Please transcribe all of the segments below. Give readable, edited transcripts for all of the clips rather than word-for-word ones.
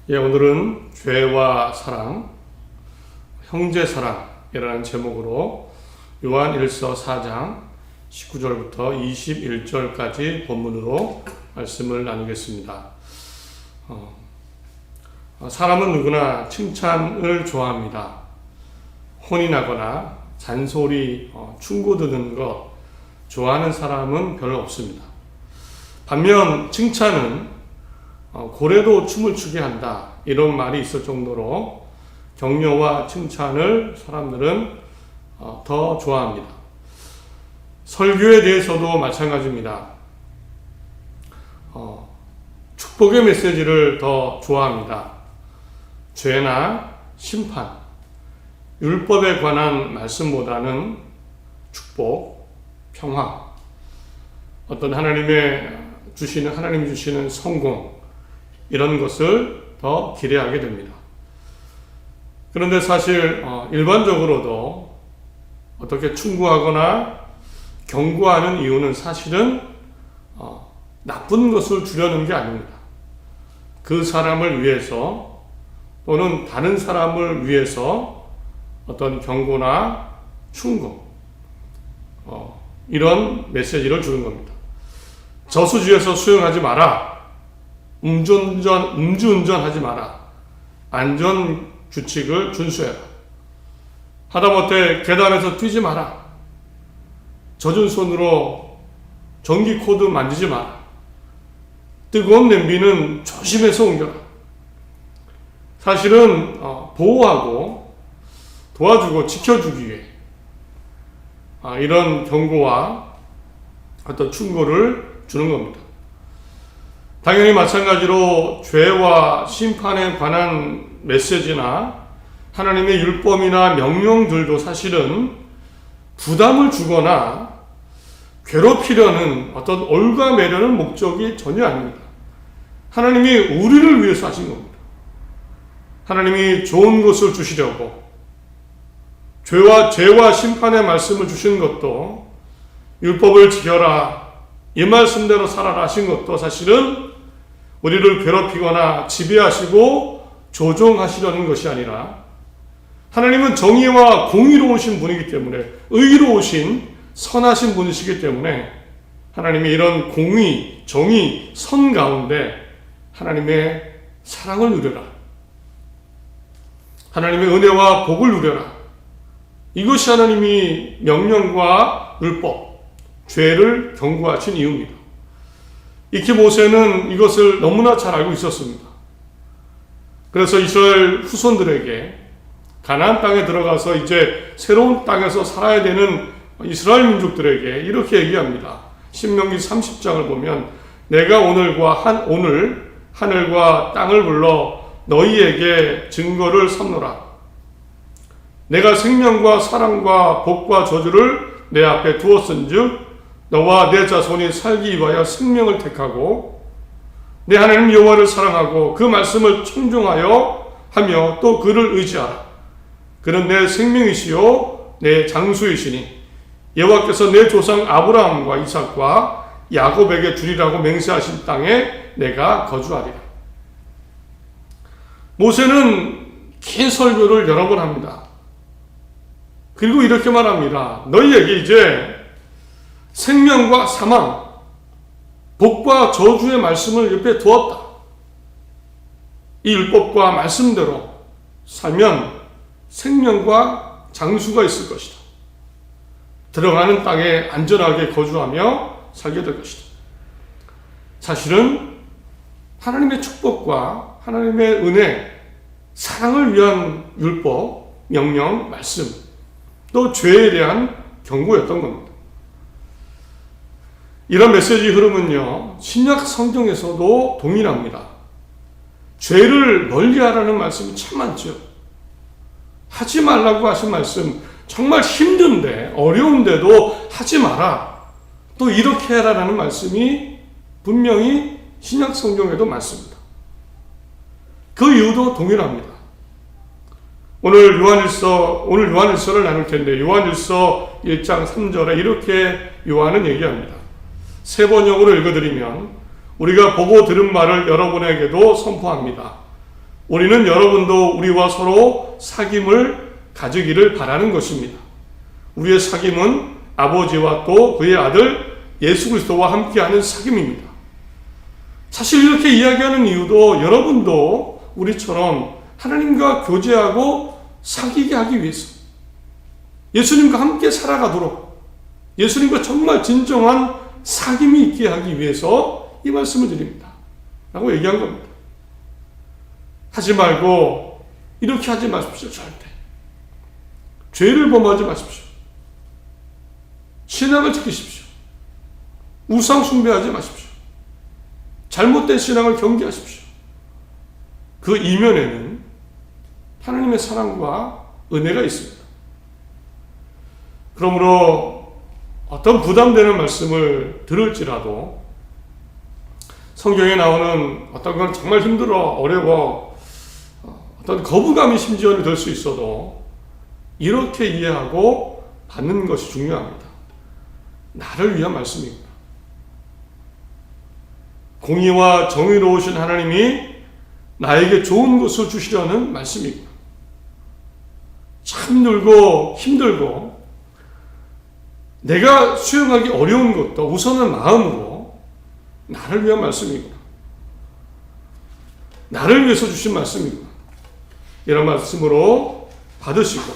오늘은 죄와 사랑, 형제 사랑이라는 제목으로 요한일서 4장 19절부터 21절까지 본문으로 말씀을 나누겠습니다. 사람은 누구나 칭찬을 좋아합니다. 혼이 나거나 잔소리, 충고 듣는 것 좋아하는 사람은 별로 없습니다. 반면 칭찬은 고래도 춤을 추게 한다, 이런 말이 있을 정도로 격려와 칭찬을 사람들은 더 좋아합니다. 설교에 대해서도 마찬가지입니다. 축복의 메시지를 더 좋아합니다. 죄나 심판, 율법에 관한 말씀보다는 축복, 평화, 어떤 하나님이 주시는 성공, 이런 것을 더 기대하게 됩니다. 그런데 사실 일반적으로도 어떻게 충고하거나 경고하는 이유는 사실은 나쁜 것을 주려는 게 아닙니다. 그 사람을 위해서 또는 다른 사람을 위해서 어떤 경고나 충고, 이런 메시지를 주는 겁니다. 저수지에서 수영하지 마라. 음주운전하지 마라. 안전규칙을 준수해라. 하다못해 계단에서 뛰지 마라. 젖은 손으로 전기 코드 만지지 마라. 뜨거운 냄비는 조심해서 옮겨라. 사실은 보호하고 도와주고 지켜주기 위해 이런 경고와 어떤 충고를 주는 겁니다. 당연히 마찬가지로 죄와 심판에 관한 메시지나 하나님의 율법이나 명령들도 사실은 부담을 주거나 괴롭히려는 어떤 올가매려는 목적이 전혀 아닙니다. 하나님이 우리를 위해서 하신 겁니다. 하나님이 좋은 것을 주시려고 죄와 심판의 말씀을 주신 것도, 율법을 지켜라, 이 말씀대로 살아라 하신 것도 사실은 우리를 괴롭히거나 지배하시고 조종하시려는 것이 아니라, 하나님은 정의와 공의로우신 분이기 때문에, 의로우신 선하신 분이시기 때문에 하나님이 이런 공의, 정의, 선 가운데 하나님의 사랑을 누려라, 하나님의 은혜와 복을 누려라, 이것이 하나님이 명령과 율법, 죄를 경고하신 이유입니다. 익히 모세는 이것을 너무나 잘 알고 있었습니다. 그래서 이스라엘 후손들에게 가나안 땅에 들어가서 이제 새로운 땅에서 살아야 되는 이스라엘 민족들에게 이렇게 얘기합니다. 신명기 30장을 보면 내가 오늘 하늘과 땅을 불러 너희에게 증거를 삼노라. 내가 생명과 사랑과 복과 저주를 내 앞에 두었은즉 너와 내 자손이 살기 위하여 생명을 택하고 내 하나님 여호와를 사랑하고 그 말씀을 청종하여 하며 또 그를 의지하라. 그는 내 생명이시요 내 장수이시니 여호와께서 내 조상 아브라함과 이삭과 야곱에게 주리라고 맹세하신 땅에 내가 거주하리라. 모세는 긴 설교를 여러 번 합니다. 그리고 이렇게 말합니다. 너희에게 이제 생명과 사망, 복과 저주의 말씀을 옆에 두었다. 이 율법과 말씀대로 살면 생명과 장수가 있을 것이다. 들어가는 땅에 안전하게 거주하며 살게 될 것이다. 사실은 하나님의 축복과 하나님의 은혜, 사랑을 위한 율법, 명령, 말씀, 또 죄에 대한 경고였던 겁니다. 이런 메시지 흐름은요, 신약 성경에서도 동일합니다. 죄를 멀리하라는 말씀이 참 많죠. 하지 말라고 하신 말씀, 정말 힘든데, 어려운데도 하지 마라, 또 이렇게 해라라는 말씀이 분명히 신약 성경에도 많습니다. 그 이유도 동일합니다. 오늘 요한일서를 나눌 텐데, 요한일서 1장 3절에 이렇게 요한은 얘기합니다. 세 번역으로 읽어드리면 우리가 보고 들은 말을 여러분에게도 선포합니다. 우리는 여러분도 우리와 서로 사귐을 가지기를 바라는 것입니다. 우리의 사귐은 아버지와 또 그의 아들 예수 그리스도와 함께하는 사귐입니다. 사실 이렇게 이야기하는 이유도 여러분도 우리처럼 하나님과 교제하고 사귀게 하기 위해서, 예수님과 함께 살아가도록, 예수님과 정말 진정한 사귐이 있게 하기 위해서 이 말씀을 드립니다 라고 얘기한 겁니다. 하지 말고 이렇게 하지 마십시오. 절대 죄를 범하지 마십시오. 신앙을 지키십시오. 우상 숭배하지 마십시오. 잘못된 신앙을 경계하십시오. 그 이면에는 하나님의 사랑과 은혜가 있습니다. 그러므로 어떤 부담되는 말씀을 들을지라도 성경에 나오는 어떤 건 정말 힘들어, 어려워, 어떤 거부감이 심지어는 될 수 있어도 이렇게 이해하고 받는 것이 중요합니다. 나를 위한 말씀입니다. 공의와 정의로우신 하나님이 나에게 좋은 것을 주시려는 말씀이구나. 참 힘들고 내가 수용하기 어려운 것도 우선은 마음으로 나를 위한 말씀이구나. 나를 위해서 주신 말씀이구나. 이런 말씀으로 받으시고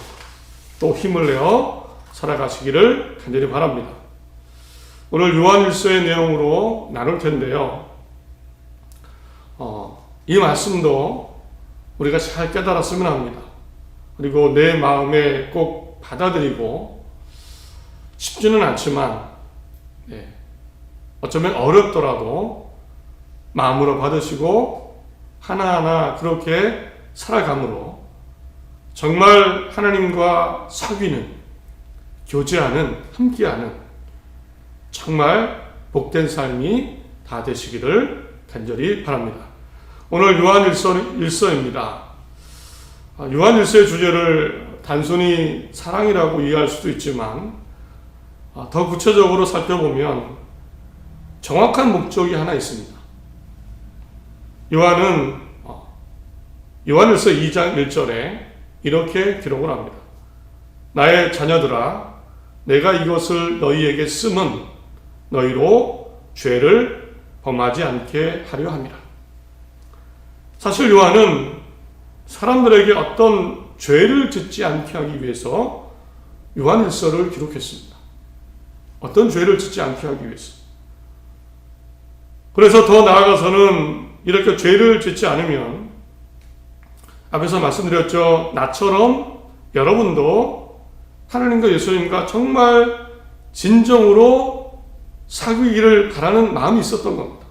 또 힘을 내어 살아가시기를 간절히 바랍니다. 오늘 요한일서의 내용으로 나눌 텐데요. 이 말씀도 우리가 잘 깨달았으면 합니다. 그리고 내 마음에 꼭 받아들이고 쉽지는 않지만 어쩌면 어렵더라도 마음으로 받으시고 하나하나 그렇게 살아감으로 정말 하나님과 사귀는, 교제하는, 함께하는 정말 복된 삶이 다 되시기를 간절히 바랍니다. 오늘 요한일서입니다. 요한일서의 주제를 단순히 사랑이라고 이해할 수도 있지만 더 구체적으로 살펴보면 정확한 목적이 하나 있습니다. 요한은 요한일서 2장 1절에 이렇게 기록을 합니다. 나의 자녀들아, 내가 이것을 너희에게 쓰면 너희로 죄를 범하지 않게 하려 함이라. 사실 요한은 사람들에게 어떤 죄를 짓지 않게 하기 위해서 요한일서를 기록했습니다. 어떤 죄를 짓지 않게 하기 위해서. 그래서 더 나아가서는 이렇게 죄를 짓지 않으면 앞에서 말씀드렸죠. 나처럼 여러분도 하나님과 예수님과 정말 진정으로 사귀기를 바라는 마음이 있었던 겁니다.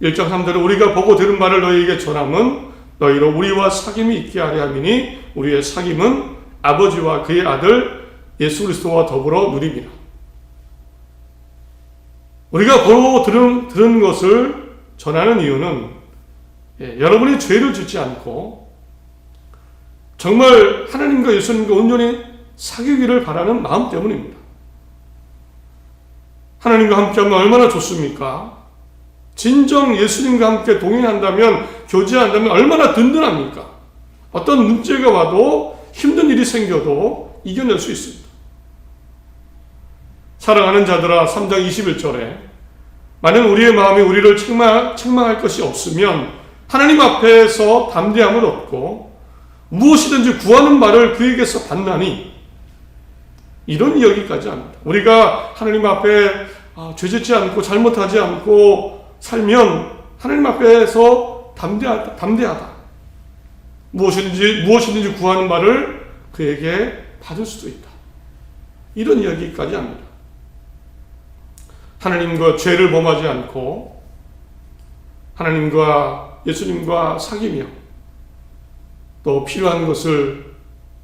1장 3절에 우리가 보고 들은 바를 너희에게 전함은 너희로 우리와 사귐이 있게 하려 함이니 우리의 사귐은 아버지와 그의 아들 예수 그리스도와 더불어 누림이라. 우리가 보고 들은 것을 전하는 이유는 여러분이 죄를 짓지 않고 정말 하나님과 예수님과 온전히 사귀기를 바라는 마음 때문입니다. 하나님과 함께하면 얼마나 좋습니까? 진정 예수님과 함께 동행한다면, 교제한다면 얼마나 든든합니까? 어떤 문제가 와도, 힘든 일이 생겨도 이겨낼 수 있습니다. 사랑하는 자들아, 3장 21절에 만약 우리의 마음이 우리를 책망할 것이 없으면 하나님 앞에서 담대함을 얻고 무엇이든지 구하는 말을 그에게서 받나니, 이런 이야기까지 합니다. 우리가 하나님 앞에 죄짓지 않고 잘못하지 않고 살면 하나님 앞에서 담대하다. 무엇이든지 구하는 말을 그에게 받을 수도 있다. 이런 이야기까지 합니다. 하나님과 죄를 범하지 않고 하나님과 예수님과 사귀며 또 필요한 것을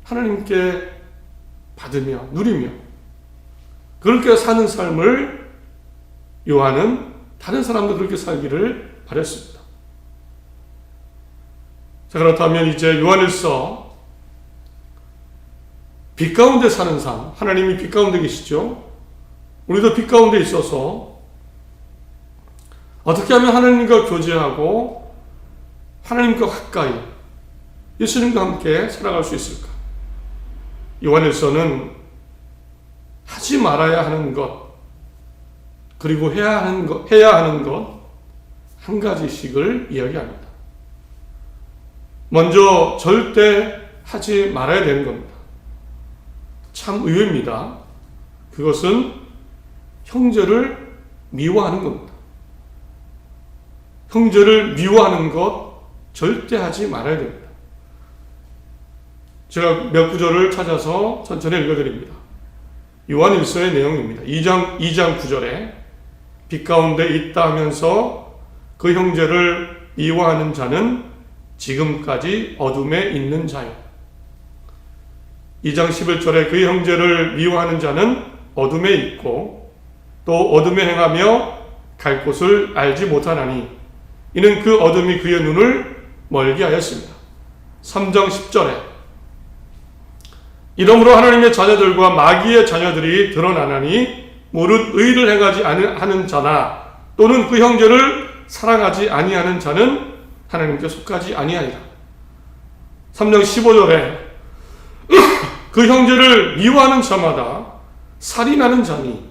하나님께 받으며 누리며 그렇게 사는 삶을 요한은 다른 사람도 그렇게 살기를 바랬습니다. 자, 그렇다면 이제 요한일서 빛 가운데 사는 삶, 하나님이 빛 가운데 계시죠? 우리도 빛 가운데 있어서 어떻게 하면 하나님과 교제하고 하나님과 가까이 예수님과 함께 살아갈 수 있을까? 요한일서는 하지 말아야 하는 것, 그리고 해야 하는 것 한 가지씩을 이야기합니다. 먼저 절대 하지 말아야 되는 겁니다. 참 의외입니다. 그것은 형제를 미워하는 겁니다. 형제를 미워하는 것 절대 하지 말아야 됩니다. 제가 몇 구절을 찾아서 천천히 읽어드립니다. 요한일서의 내용입니다. 2장 9절에 빛 가운데 있다 하면서 그 형제를 미워하는 자는 지금까지 어둠에 있는 자요. 2장 11절에 그 형제를 미워하는 자는 어둠에 있고 또 어둠에 행하며 갈 곳을 알지 못하나니 이는 그 어둠이 그의 눈을 멀게 하였습니다. 3장 10절에 이러므로 하나님의 자녀들과 마귀의 자녀들이 드러나나니 무릇 의를 행하지 하는 자나 또는 그 형제를 사랑하지 아니하는 자는 하나님께 속하지 아니하리라. 3장 15절에 그 형제를 미워하는 자마다 살인하는 자니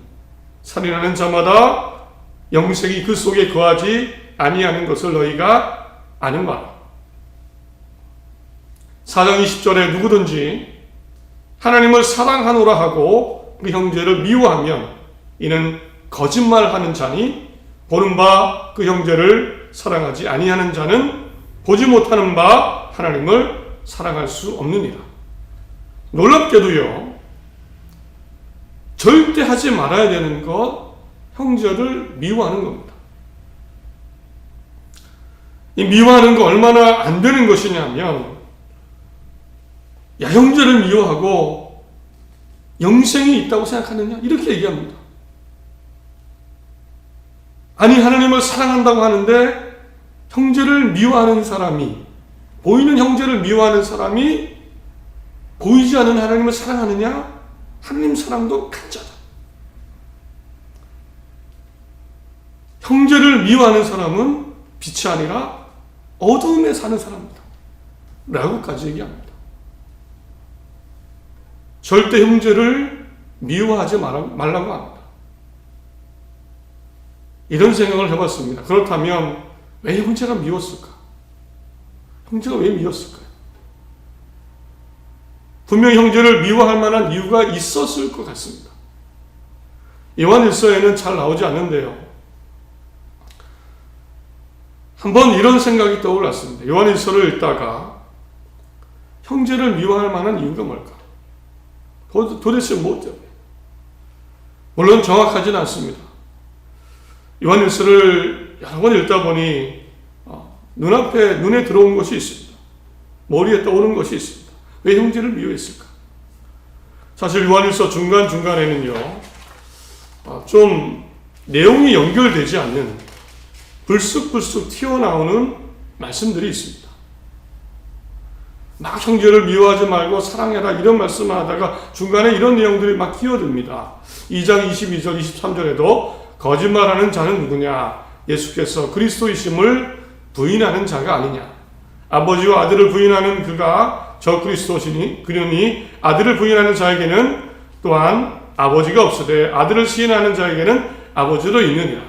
살인하는 자마다 영생이 그 속에 거하지 아니하는 것을 너희가 아는 바라. 4장 20절에 누구든지 하나님을 사랑하노라 하고 그 형제를 미워하면 이는 거짓말하는 자니 보는 바 그 형제를 사랑하지 아니하는 자는 보지 못하는 바 하나님을 사랑할 수 없느니라. 놀랍게도요, 절대 하지 말아야 되는 것, 형제를 미워하는 겁니다. 이 미워하는 거 얼마나 안 되는 것이냐면, 야, 형제를 미워하고 영생이 있다고 생각하느냐? 이렇게 얘기합니다. 아니, 하나님을 사랑한다고 하는데 형제를 미워하는 사람이, 보이는 형제를 미워하는 사람이 보이지 않는 하나님을 사랑하느냐? 하나님 사랑도 가짜다. 형제를 미워하는 사람은 빛이 아니라 어둠에 사는 사람이다 라고까지 얘기합니다. 절대 형제를 미워하지 말라고 합니다. 이런 생각을 해봤습니다. 그렇다면 왜 형제가 미웠을까? 형제가 왜 미웠을까요? 분명히 형제를 미워할 만한 이유가 있었을 것 같습니다. 요한일서에는 잘 나오지 않는데요. 한번 이런 생각이 떠올랐습니다. 요한일서를 읽다가 형제를 미워할 만한 이유가 뭘까? 도대체 무엇 때문에? 물론 정확하지는 않습니다. 요한일서를 여러 번 읽다 보니 눈에 들어온 것이 있습니다. 머리에 떠오른 것이 있습니다. 왜 형제를 미워했을까? 사실 요한일서 중간중간에는요, 좀 내용이 연결되지 않는 불쑥불쑥 튀어나오는 말씀들이 있습니다. 막 형제를 미워하지 말고 사랑해라 이런 말씀을 하다가 중간에 이런 내용들이 막 끼어듭니다. 2장 22절 23절에도 거짓말하는 자는 누구냐? 예수께서 그리스도이심을 부인하는 자가 아니냐? 아버지와 아들을 부인하는 그가 저 그리스도시니 그러니 아들을 부인하는 자에게는 또한 아버지가 없으되 아들을 시인하는 자에게는 아버지로 있느니라.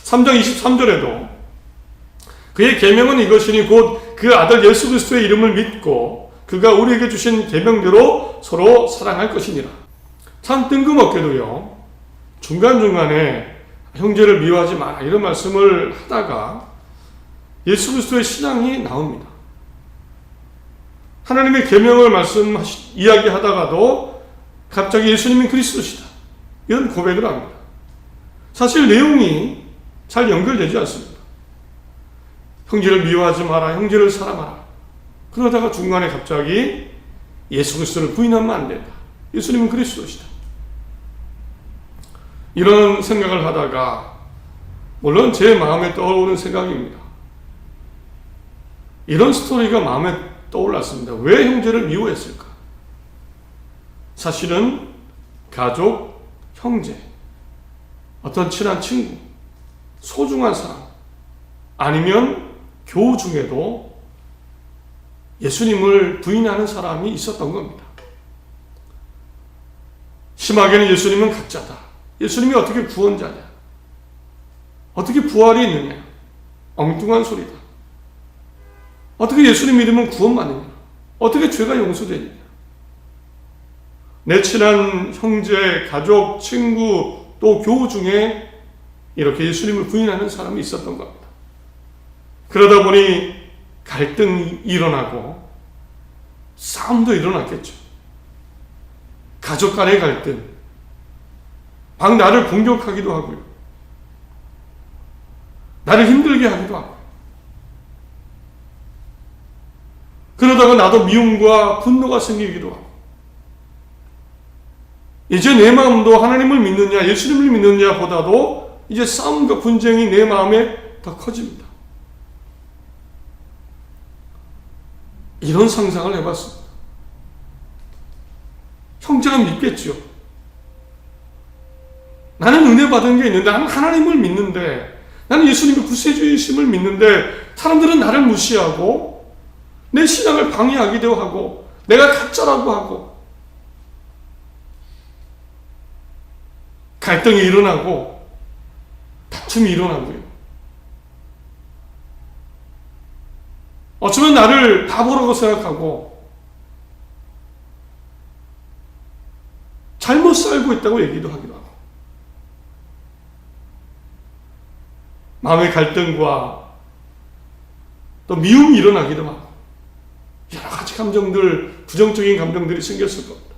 3장 23절에도 그의 계명은 이것이니 곧 그 아들 예수 그리스도의 이름을 믿고 그가 우리에게 주신 계명대로 서로 사랑할 것이니라. 참 뜬금없게도요, 중간중간에 형제를 미워하지 마라 이런 말씀을 하다가 예수 그리스도의 신앙이 나옵니다. 하나님의 계명을 이야기하다가도 갑자기 예수님은 그리스도시다 이런 고백을 합니다. 사실 내용이 잘 연결되지 않습니다. 형제를 미워하지 마라, 형제를 사랑하라. 그러다가 중간에 갑자기 예수 그리스도를 부인하면 안 된다. 예수님은 그리스도시다. 이런 생각을 하다가 물론 제 마음에 떠오르는 생각입니다. 이런 스토리가 마음에 떠올랐습니다. 왜 형제를 미워했을까? 사실은 가족, 형제, 어떤 친한 친구, 소중한 사람, 아니면 교우 중에도 예수님을 부인하는 사람이 있었던 겁니다. 심하게는 예수님은 가짜다. 예수님이 어떻게 구원자냐? 어떻게 부활이 있느냐? 엉뚱한 소리다. 어떻게 예수님 믿으면 구원받느냐? 어떻게 죄가 용서되느냐? 내 친한 형제, 가족, 친구, 또 교우 중에 이렇게 예수님을 부인하는 사람이 있었던 겁니다. 그러다 보니 갈등이 일어나고 싸움도 일어났겠죠. 가족 간의 갈등, 막 나를 공격하기도 하고요. 나를 힘들게 하기도 하고. 그러다가 나도 미움과 분노가 생기기도 하고. 이제 내 마음도 하나님을 믿느냐, 예수님을 믿느냐 보다도 이제 싸움과 분쟁이 내 마음에 더 커집니다. 이런 상상을 해봤습니다. 형제가 믿겠죠. 나는 은혜 받은 게 있는데, 나는 하나님을 믿는데, 나는 예수님의 구세주이심을 믿는데, 사람들은 나를 무시하고, 내 신앙을 방해하기도 하고, 내가 가짜라고 하고, 갈등이 일어나고, 다툼이 일어나고요. 어쩌면 나를 바보라고 생각하고, 잘못 살고 있다고 얘기도 하기도 하고, 마음의 갈등과 또 미움이 일어나기도 하고, 여러 가지 감정들, 부정적인 감정들이 생겼을 겁니다.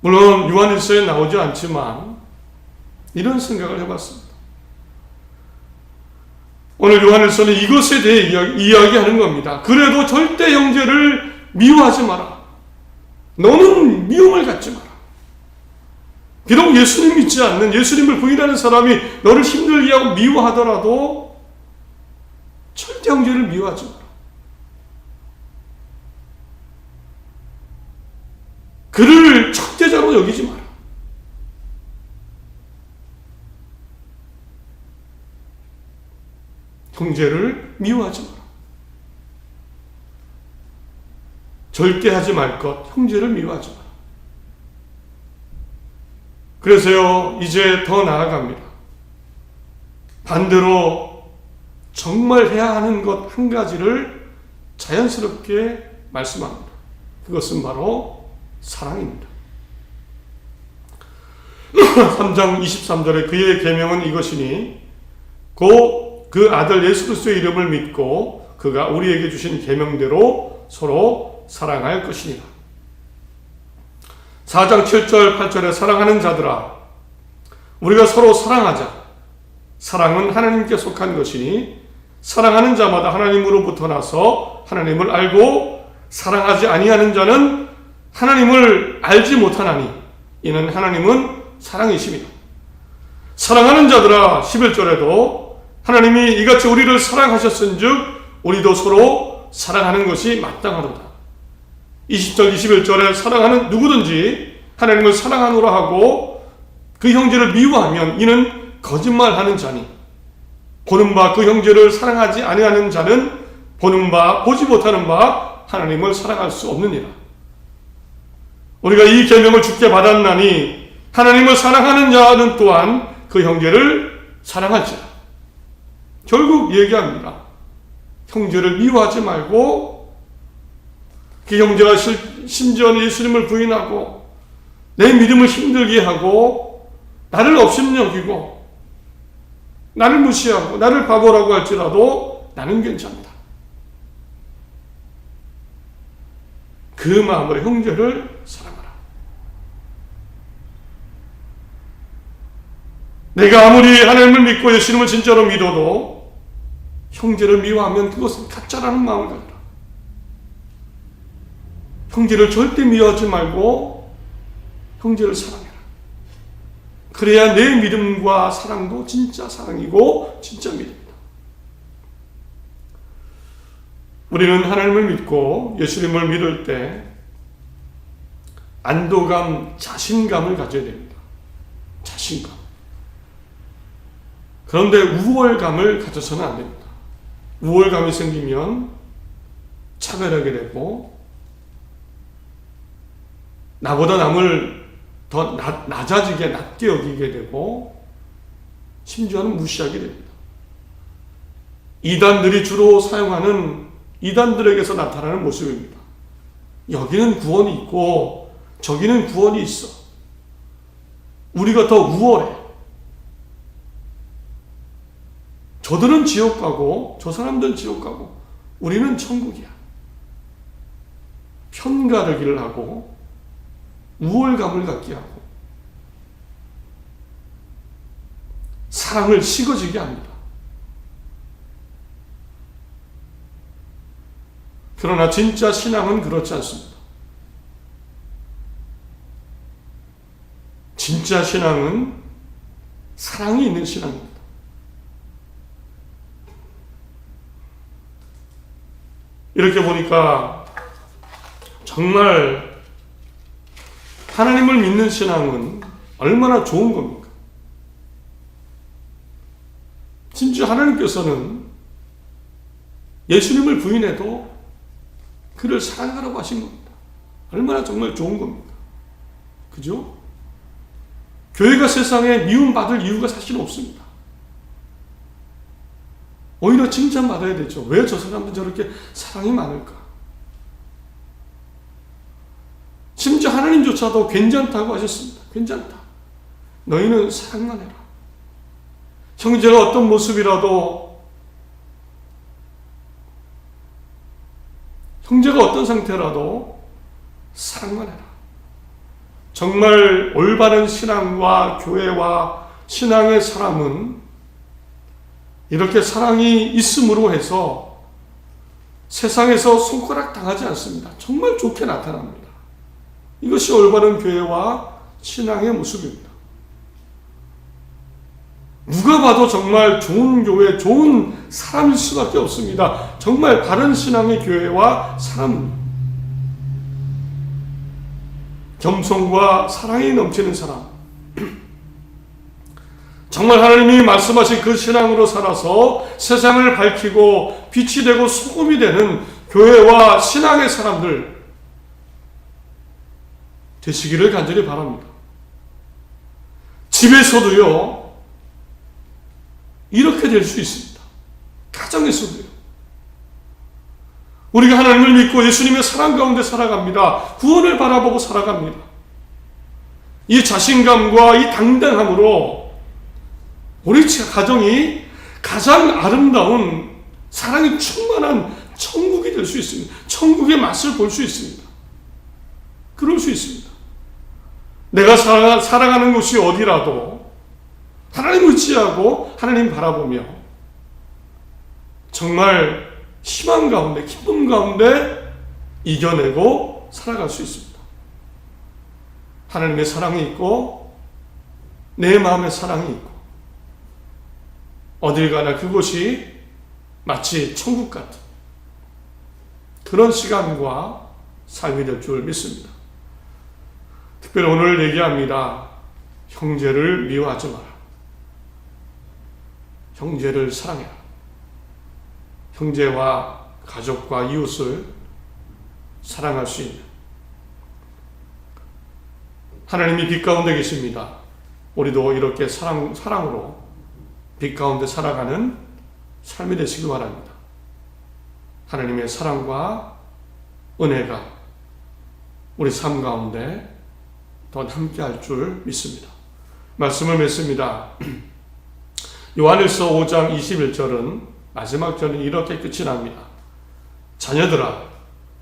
물론 요한일서에 나오지 않지만 이런 생각을 해봤습니다. 오늘 요한일서는 이것에 대해 이야기하는 겁니다. 그래도 절대 형제를 미워하지 마라. 너는 미움을 갖지 마라. 비록 예수님 믿지 않는, 예수님을 부인하는 사람이 너를 힘들게 하고 미워하더라도 절대 형제를 미워하지 마라. 그를 적대자로 여기지 마라. 형제를 미워하지 마라. 절대 하지 말 것, 형제를 미워하지 마라. 그래서요, 이제 더 나아갑니다. 반대로 정말 해야 하는 것 한 가지를 자연스럽게 말씀합니다. 그것은 바로 사랑입니다. 3장 23절에 그의 계명은 이것이니 곧 그 아들 예수 그리스도의 이름을 믿고 그가 우리에게 주신 계명대로 서로 사랑할 것이니라. 4장 7절 8절에 사랑하는 자들아 우리가 서로 사랑하자. 사랑은 하나님께 속한 것이니 사랑하는 자마다 하나님으로부터 나서 하나님을 알고 사랑하지 아니하는 자는 하나님을 알지 못하나니 이는 하나님은 사랑이십니다. 사랑하는 자들아 11절에도 하나님이 이같이 우리를 사랑하셨은즉 우리도 서로 사랑하는 것이 마땅하도다. 20절 21절에 사랑하는 누구든지 하나님을 사랑하노라 하고 그 형제를 미워하면 이는 거짓말하는 자니 보는 바 그 형제를 사랑하지 아니하는 자는 보는 바 보지 못하는 바 하나님을 사랑할 수 없느니라. 우리가 이 계명을 주께 받았나니 하나님을 사랑하는 자는 또한 그 형제를 사랑할지라. 결국 얘기합니다. 형제를 미워하지 말고 그 형제가 심지어 예수님을 부인하고 내 믿음을 힘들게 하고 나를 업신여기고 나를 무시하고 나를 바보라고 할지라도 나는 괜찮다. 그 마음으로 형제를 사랑하라. 내가 아무리 하나님을 믿고 예수님을 진짜로 믿어도 형제를 미워하면 그것은 가짜라는 마음을 가져라. 형제를 절대 미워하지 말고 형제를 사랑해라. 그래야 내 믿음과 사랑도 진짜 사랑이고 진짜 믿음이다. 우리는 하나님을 믿고 예수님을 믿을 때 안도감, 자신감을 가져야 됩니다. 자신감. 그런데 우월감을 가져서는 안 됩니다. 우월감이 생기면 차별하게 되고 나보다 남을 더 낮아지게 낮게 여기게 되고 심지어는 무시하게 됩니다. 이단들이 주로 사용하는 이단들에게서 나타나는 모습입니다. 여기는 구원이 있고 저기는 구원이 있어. 우리가 더 우월해. 저들은 지옥 가고 저 사람들은 지옥 가고 우리는 천국이야. 편가르기를 하고 우월감을 갖게 하고 사랑을 식어지게 합니다. 그러나 진짜 신앙은 그렇지 않습니다. 진짜 신앙은 사랑이 있는 신앙입니다. 이렇게 보니까 정말 하나님을 믿는 신앙은 얼마나 좋은 겁니까? 심지어 하나님께서는 예수님을 부인해도 그를 사랑하라고 하신 겁니다. 얼마나 정말 좋은 겁니까? 그죠? 교회가 세상에 미움받을 이유가 사실 없습니다. 오히려 칭찬받아야 되죠. 왜 저 사람들 저렇게 사랑이 많을까? 심지어 하나님조차도 괜찮다고 하셨습니다. 괜찮다. 너희는 사랑만 해라. 형제가 어떤 모습이라도, 형제가 어떤 상태라도 사랑만 해라. 정말 올바른 신앙과 교회와 신앙의 사람은 이렇게 사랑이 있음으로 해서 세상에서 손가락 당하지 않습니다. 정말 좋게 나타납니다. 이것이 올바른 교회와 신앙의 모습입니다. 누가 봐도 정말 좋은 교회, 좋은 사람일 수밖에 없습니다. 정말 바른 신앙의 교회와 사람입니다. 겸손과 사랑이 넘치는 사람, 정말 하나님이 말씀하신 그 신앙으로 살아서 세상을 밝히고 빛이 되고 소금이 되는 교회와 신앙의 사람들 되시기를 간절히 바랍니다. 집에서도요, 이렇게 될 수 있습니다. 가정에서도요. 우리가 하나님을 믿고 예수님의 사랑 가운데 살아갑니다. 구원을 바라보고 살아갑니다. 이 자신감과 이 당당함으로 우리 가정이 가장 아름다운 사랑이 충만한 천국이 될 수 있습니다. 천국의 맛을 볼 수 있습니다. 그럴 수 있습니다. 내가 살아가는 곳이 어디라도 하나님 의지하고 하나님 바라보며 정말 희망 가운데, 기쁨 가운데 이겨내고 살아갈 수 있습니다. 하나님의 사랑이 있고 내 마음의 사랑이 있고 어딜 가나 그곳이 마치 천국 같은 그런 시간과 삶이 될 줄 믿습니다. 특별히 오늘 얘기합니다. 형제를 미워하지 마라. 형제를 사랑해라. 형제와 가족과 이웃을 사랑할 수 있는 하나님이 빛 가운데 계십니다. 우리도 이렇게 사랑으로 빛 가운데 살아가는 삶이 되시기 바랍니다. 하나님의 사랑과 은혜가 우리 삶 가운데 더 함께 할 줄 믿습니다. 말씀을 맺습니다. 요한일서 5장 21절은 마지막 절은 이렇게 끝이 납니다. 자녀들아,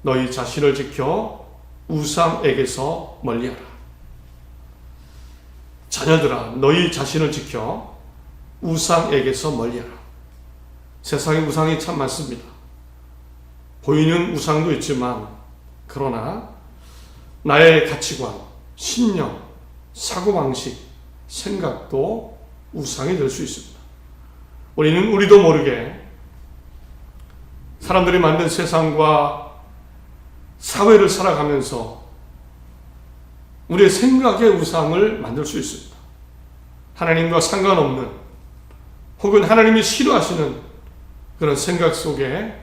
너희 자신을 지켜 우상에게서 멀리하라. 자녀들아, 너희 자신을 지켜 우상에게서 멀리하라. 세상에 우상이 참 많습니다. 보이는 우상도 있지만 그러나 나의 가치관, 신념, 사고방식, 생각도 우상이 될 수 있습니다. 우리도 모르게 사람들이 만든 세상과 사회를 살아가면서 우리의 생각의 우상을 만들 수 있습니다. 하나님과 상관없는 혹은 하나님이 싫어하시는 그런 생각 속에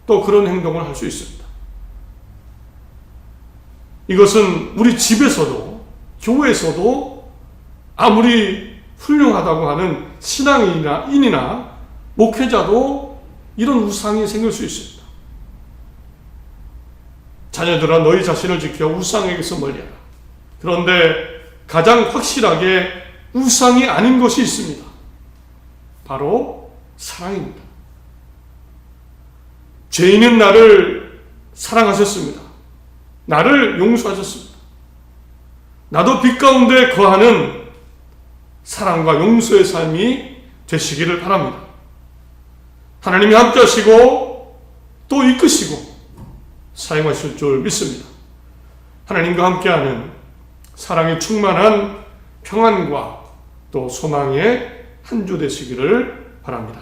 또 그런 행동을 할 수 있습니다. 이것은 우리 집에서도 교회에서도 아무리 훌륭하다고 하는 신앙인이나 목회자도 이런 우상이 생길 수 있습니다. 자녀들아 너희 자신을 지켜 우상에게서 멀리하라. 그런데 가장 확실하게 우상이 아닌 것이 있습니다. 바로 사랑입니다. 죄인은 나를 사랑하셨습니다. 나를 용서하셨습니다. 나도 빛 가운데 거하는 사랑과 용서의 삶이 되시기를 바랍니다. 하나님이 함께 하시고 또 이끄시고 사용하실 줄 믿습니다. 하나님과 함께하는 사랑이 충만한 평안과 또 소망의 한 주 되시기를 바랍니다.